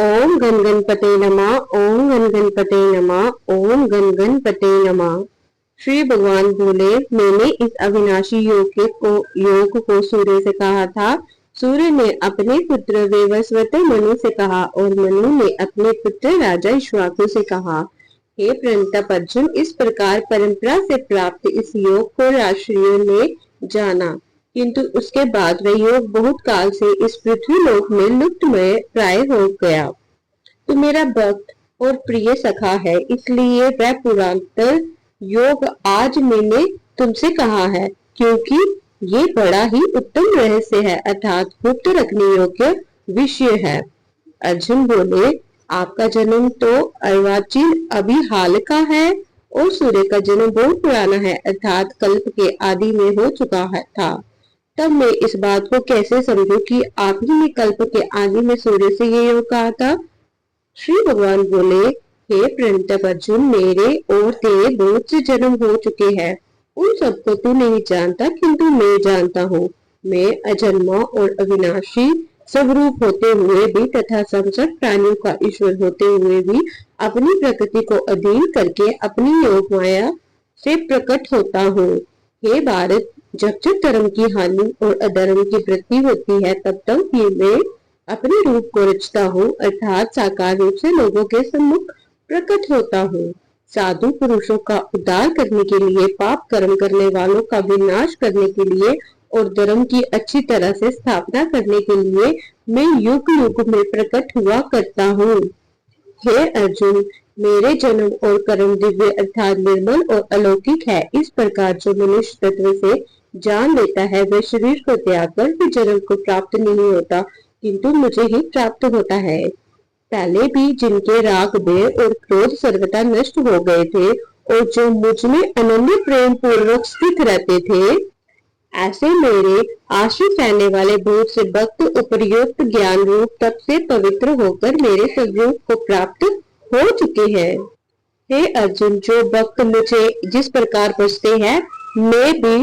ओम गण गणपते नमः। ओम गण गणपते नमः। ओम गण गणपते नमः। श्री भगवान बोले, मैंने इस अविनाशी योग को सूर्य से कहा था। सूर्य ने अपने पुत्र वैवस्वत मनु से कहा और मनु ने अपने पुत्र राजा इक्ष्वाकु से कहा। हे प्रताप अर्जुन, इस प्रकार परंपरा से प्राप्त इस योग को ऋषियों ने जाना, किंतु उसके बाद वह योग बहुत काल से इस पृथ्वी लोक में लुप्तमय प्राय हो गया। तू मेरा भक्त और प्रिय सखा है, इसलिए वह पुरातन योग आज मैंने तुमसे कहा है, क्योंकि ये बड़ा ही उत्तम रहस्य है, अर्थात गुप्त रखने योग्य विषय है। अर्जुन बोले, आपका जन्म तो अर्वाचीन अभी हाल का है और सूर्य का जन्म बहुत पुराना है, अर्थात कल्प के आदि में हो चुका है था। तब मैं इस बात को कैसे समझूं कि आप ही ने कल्प के आदि में सूर्य से ये योग कहा था। श्री भगवान बोले, हे प्रताप अर्जुन, मेरे और तेरे बहुत से जन्म हो चुके हैं, उन सबको तू नहीं जानता, किंतु मैं जानता हूँ। मैं अजन्मा और अविनाशी स्वरूप होते हुए भी तथा समस्त प्राणियों का ईश्वर होते हुए भी अपनी प्रकृति को अधीन करके अपनी योग माया से प्रकट होता हूँ। हे भारत, जब जब धर्म की हानि और अधर्म की वृद्धि होती है, तब तब ही मैं अपने रूप को रचता हूँ, अर्थात साकार रूप से लोगों के सम्मुख प्रकट होता हूँ। साधु पुरुषों का उद्धार करने के लिए, पाप कर्म करने वालों का विनाश करने के लिए और धर्म की अच्छी तरह से स्थापना करने के लिए मैं युग युग में प्रकट हुआ करता हूँ। हे अर्जुन, मेरे जन्म और कर्म दिव्य अर्थात निर्मल और अलौकिक है। इस प्रकार जो मनुष्य तत्व से जान लेता है, वह शरीर को त्याग कर भी जन्म को प्राप्त नहीं होता, किंतु मुझे ही प्राप्त होता है। पहले भी जिनके राग, भय और क्रोध सर्वथा नष्ट हो गए थे और जो मुझ में अनन्य प्रेम पूर्वक स्थित रहते थे, ऐसे मेरे आश्रित रहने वाले बहुत से भक्त उपर्युक्त ज्ञान रूप तप से पवित्र होकर मेरे स्वरूप को प्राप्त हो चुके हैं। हे अर्जुन, जो भक्त मुझे जिस प्रकार भजते हैं, मैं भी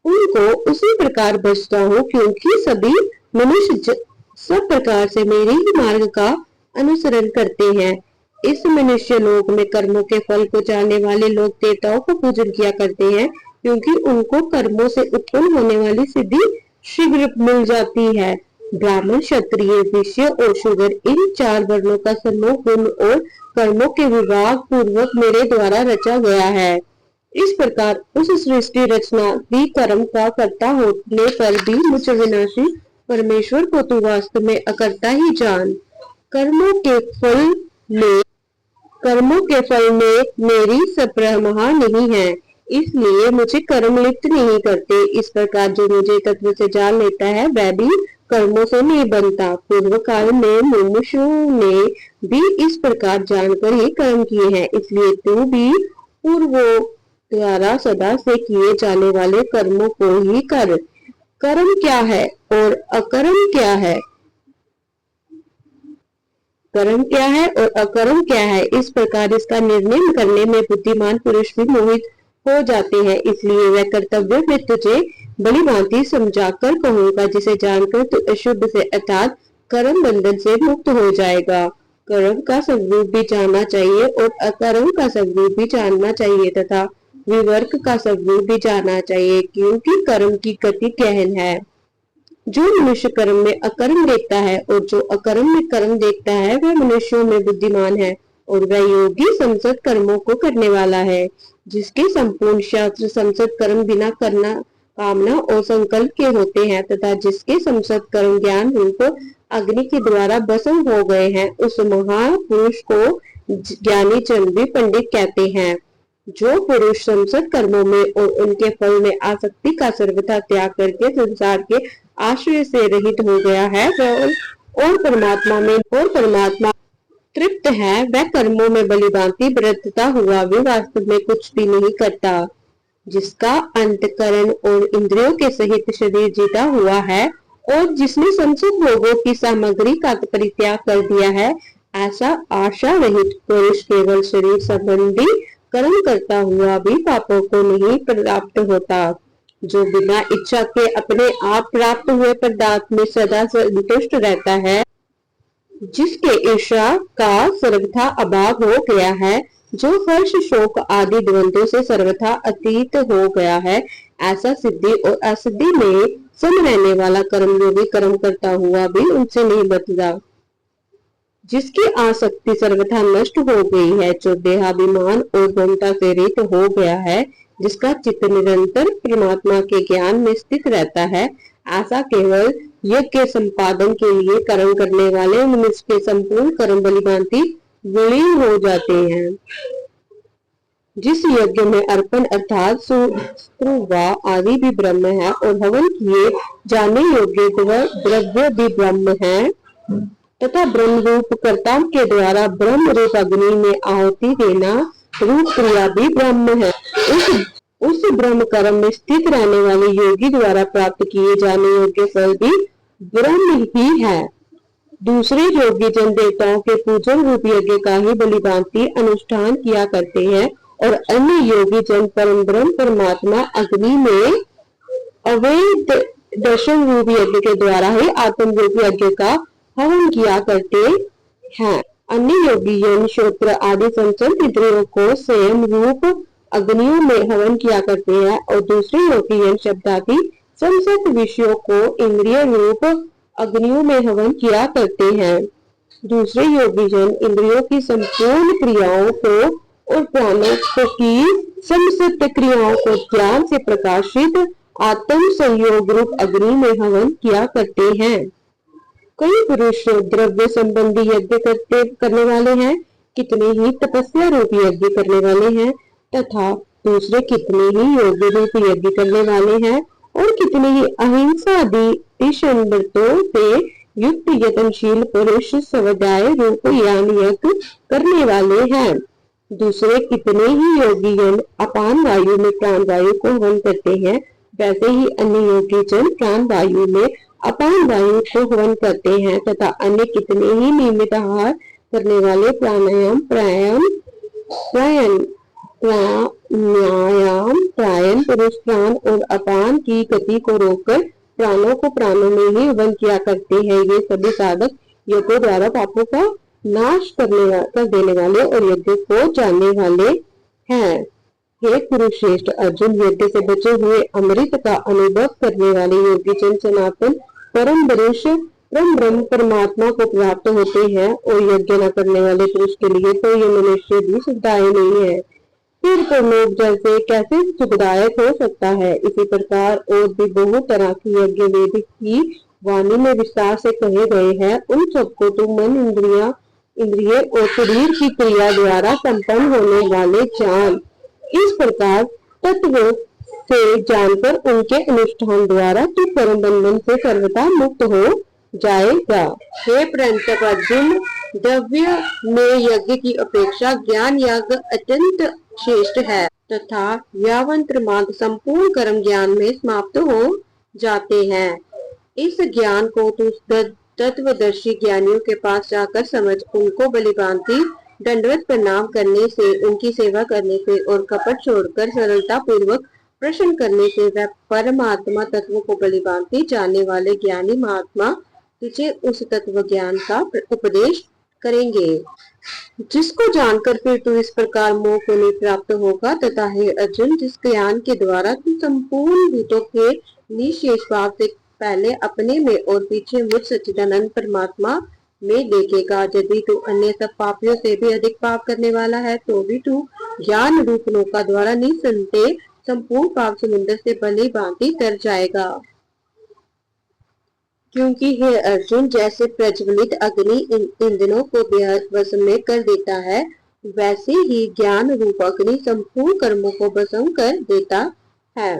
उनको उसी प्रकार भजता हूँ, क्योंकि सभी मनुष्य सब प्रकार से मेरे ही मार्ग का अनुसरण करते हैं। इस मनुष्य लोक में कर्मों के फल को जानने वाले लोग देवताओं को पूजन किया करते हैं, क्योंकि उनको कर्मों से उत्पन्न होने वाली सिद्धि शीघ्र मिल जाती है। ब्राह्मण, क्षत्रिय, वैश्य और शूद्र, इन चार वर्णों का समूह गुण और कर्मों के विभाग पूर्वक मेरे द्वारा रचा गया है। इस प्रकार उस सृष्टि रचना भी कर्म का कर्ता होने पर भी मुझ विनाशी परमेश्वर को तू वास्तव में अकर्ता ही जान। कर्मों के फल में मेरी सप्रमहा नहीं है, इसलिए मुझे कर्म लिप्त नहीं करते। इस प्रकार जो मुझे तत्व से जान लेता है, वह भी कर्मों से नहीं बनता। पूर्व काल में मुमुक्षुओं ने भी इस प्रकार जानकर ही कर्म किए हैं, इसलिए तू भी पूर्वों द्वारा सदा से किए जाने वाले कर्मों को ही कर। कर्म क्या है और अकर्म क्या है, कर्म क्या है और अकर्म क्या है, इस प्रकार इसका निर्णय करने में बुद्धिमान पुरुष भी मोहित हो जाते हैं। इसलिए वह कर्तव्य में तुझे बड़ी भांति समझाकर कहूंगा, जिसे जानकर तू अशुद्ध से अर्थात कर्म बंधन से मुक्त हो जाएगा। कर्म का स्वरूप भी जानना चाहिए और अकर्म का स्वरूप भी जानना चाहिए तथा विवर्क का स्वरूप भी जानना चाहिए, क्योंकि कर्म की गति गहन है। जो मनुष्य कर्म में अकर्म देखता है और जो अकर्म में कर्म देखता है, वह मनुष्यों में बुद्धिमान है और वह योगी संसद कर्मों को करने वाला है। जिसके संपूर्ण शास्त्र संसद कर्म बिना करना कामना और संकल्प के होते हैं तथा जिसके संसद कर्म ज्ञान रूप अग्नि के द्वारा भस्म हो गए हैं, उस महापुरुष को ज्ञानी जन भी पंडित कहते हैं। जो पुरुष संसद कर्मों में और उनके फल में आसक्ति का सर्वथा त्याग करके संसार के आश्रय से रहित हो गया है, वह और परमात्मा तृप्त है, वह कर्मों में बलिभांति बरतता हुआ भी वास्तव में कुछ भी नहीं करता। जिसका अंतकरण और इंद्रियों के सहित शरीर जीता हुआ है और जिसने संचित भोगों की सामग्री का परित्याग कर दिया है, ऐसा आशा रहित पुरुष केवल शरीर संबंधी कर्म करता हुआ भी पापों को नहीं प्राप्त होता। जो बिना इच्छा के अपने आप प्राप्त हुए पदार्थ में सदा संतुष्ट रहता है, जिसके ईर्ष्या का सर्वथा अभाव हो गया है, जो हर्ष शोक आदि द्वंद्वों से सर्वथा अतीत हो गया है, ऐसा सिद्धि और असिद्धि में सम रहने वाला कर्मयोगी कर्म करता हुआ भी उनसे नहीं बचता। जिसकी आसक्ति सर्वथा नष्ट हो गई है, जो देहाभिमान और ममता से रहित हो गया है, जिसका चित्त निरंतर परमात्मा के ज्ञान में स्थित रहता है, ऐसा केवल यज्ञ के संपादन के लिए कर्म करने वाले मनुष्य के संपूर्ण कर्म बलिभांति विलीन हो जाते हैं। जिस यज्ञ में अर्पण अर्थात सुवा आदि भी ब्रह्म है और हवन किए जाने योग्य द्रव्य भी ब्रह्म है तथा ब्रह्म रूप कर्ता के द्वारा ब्रह्म रूप अग्नि में आहुति देना रूप क्रिया भी ब्रह्म है। उस ब्रह्म कर्म में स्थित रहने वाले योगी द्वारा प्राप्त किए जाने योग्य फल भी ब्रह्म ही है। दूसरे योगी जन देवताओं के पूजन रूप यज्ञ का ही बलिभांति अनुष्ठान किया करते हैं और अन्य योगी जन परम ब्रह्म परमात्मा अग्नि में अवैध दर्शन रूप यज्ञ के द्वारा ही आत्म रूप यज्ञ का हवन किया करते हैं। अन्य योगी जन श्रोत्र आदि संचल इंद्रियों को स्वयं रूप अग्नियों में हवन किया करते हैं और दूसरे योगी जन शब्दादि संसत विषयों को इंद्रिय रूप अग्नियों में हवन किया करते हैं। दूसरे योगी जन इंद्रियों की संपूर्ण क्रियाओं को और प्राणों की समस्त क्रियाओं को ज्ञान से प्रकाशित आत्म संयोग रूप अग्नि में हवन किया करते हैं। कई पुरुष द्रव्य संबंधी यज्ञ करने वाले हैं, कितने ही तपस्या रूप यज्ञ करने वाले हैं तथा दूसरे कितने ही योग रूप यज्ञ करने वाले हैं और कितने ही अहिंसा आदि व्रतों से युक्त यत्नशील पुरुष स्वाध्याय रूप ज्ञान यज्ञ करने वाले हैं। दूसरे कितने ही योगी जन अपान वायु में प्राण वायु को हवन करते हैं, वैसे ही अन्य योगी जन प्राण वायु में अपान वायु को हवन करते हैं तथा अन्य कितने ही नियमित आहार करने वाले प्राणायाम प्राणायाम पुरुष प्राण और अपान की गति को रोककर प्राणों को प्राणों में ही हवन किया करते हैं। ये सभी साधक यज्ञों द्वारा पापों का नाश कर देने वाले और यज्ञ को जानने वाले हैं। हे कुरुश्रेष्ठ अर्जुन, यज्ञ से बचे हुए अमृत का अनुभव करने वाले योगी जन सनातन परम पुरुष ब्रह्म परमात्मा को प्राप्त होते हैं और यज्ञ न करने वाले पुरुष के लिए तो ये मनुष्य भी सुखदायक नहीं है। फिर तो लोग जैसे कैसे सुखदायक हो सकता है। इसी प्रकार और भी बहुत तरह की यज्ञ वेद की वाणी में विस्तार से कहे गए हैं। उन सबको तुम मन इंद्रिय और शरीर की क्रिया द्वारा संपन्न होने वाले जान। इस प्रकार तत्व से जानकर उनके अनुष्ठान द्वारा तू परम बंधन से सर्वथा मुक्त हो जाएगा। हे परंतप अर्जुन, द्रव्य में यज्ञ की अपेक्षा ज्ञान यज्ञ अत्यंत श्रेष्ठ है तथा यावंत्रमाद संपूर्ण कर्म ज्ञान में समाप्त हो जाते हैं। इस ज्ञान को तू तत्वदर्शी ज्ञानियों के पास जाकर समझ। उनको बलिभांति दंडवत प्रणाम करने से, उनकी सेवा करने से और कपट छोड़कर सरलता पूर्वक प्रश्न करने से वह परमात्मा तत्व को बलिभांति जानने वाले ज्ञानी महात्मा तुझे उस तत्व ज्ञान का उपदेश करेंगे, जिसको जानकर फिर तू इस प्रकार मोह को नहीं प्राप्त होगा। तथा हे अर्जुन, जिस ज्ञान के द्वारा तू संपूर्ण भूतों के निशेष भाव से पहले अपने में और पीछे मुझ सच्चिदानंद परमात्मा में देखेगा। यदि तू अन्य सब पापियों से भी अधिक पाप करने वाला है तो भी तू ज्ञान रूप नौका द्वारा निसंदेह संपूर्ण पाप समुद्र से भली भांति तर जाएगा। क्योंकि हे अर्जुन, जैसे प्रज्वलित अग्नि ईंधनों को बेहद भस्म में कर देता है, वैसे ही ज्ञान रूप अग्नि संपूर्ण कर्मों को भस्म कर देता है।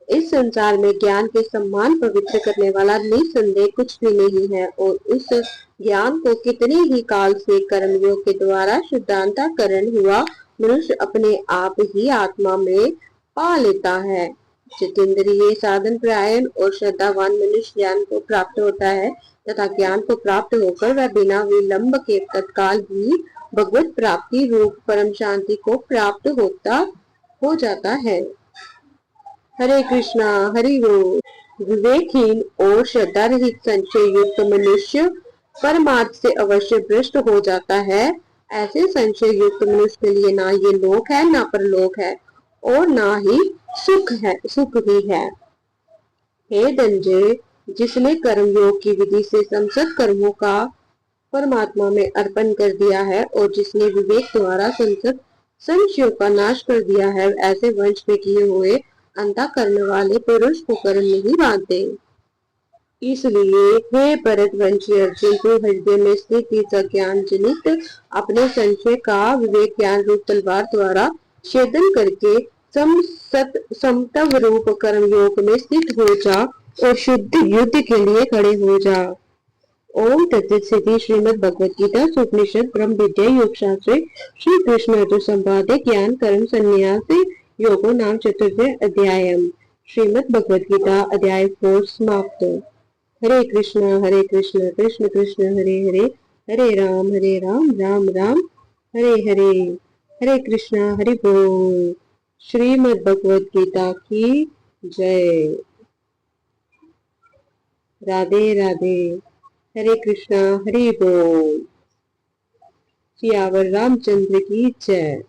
इस संसार में ज्ञान के सम्मान पवित्र करने वाला निसंदेह कुछ भी नहीं है और उस ज्ञान को कितने ही काल से कर्मयोग के द्वारा शुद्धांतकरण हुआ मनुष्य अपने आप ही आत्मा में पा लेता है। जितेंद्रिय साधन प्रायण और श्रद्धावान मनुष्य ज्ञान को प्राप्त होता है तथा ज्ञान को प्राप्त होकर वह बिना विलंब के तत्काल ही भगवत प्राप्ति रूप परम शांति को प्राप्त हो जाता है। हरे कृष्णा हरि बोल। विवेकहीन और श्रद्धा रहित संशय युक्त मनुष्य परमार्थ से अवश्य भ्रष्ट हो जाता है। ऐसे संशय युक्त मनुष्य के लिए ना ये लोक है ना परलोक है और ना ही सुख ही है। हे धनंजय, जिसने कर्म योग की विधि से समस्त कर्मों का परमात्मा में अर्पण कर दिया है और जिसने विवेक द्वारा समस्त संशयों का नाश कर दिया है, ऐसे वंश में किए हुए अंतःकरण वाले पुरुष को कर्म नहीं बांधते। इसलिए हे भरतवंशी अर्जुन, तू हृदय में स्थित इस अज्ञान जनित अपने संशय का विवेक ज्ञान रूप तलवार द्वारा छेदन करके समतव रूप कर्म योग में स्थित हो जा और शुद्ध युद्ध के लिए खड़े हो जा। ओम तत्सदिति श्रीमद् भगवद गीता उपनिषद ब्रह्म विद्या योग शास्त्रे श्री कृष्ण अर्जुन संवादे ज्ञान कर्म संन्यास योगो नाम चतुर्थ अध्यायम। श्रीमद् भगवद गीता अध्याय 4 समाप्त। हरे कृष्ण कृष्ण कृष्ण हरे हरे, हरे राम राम राम हरे हरे, हरे कृष्णा हरि बोल। श्रीमद् भगवद गीता की जय। राधे राधे। हरे कृष्णा हरि बोल। सियावर रामचंद्र की जय।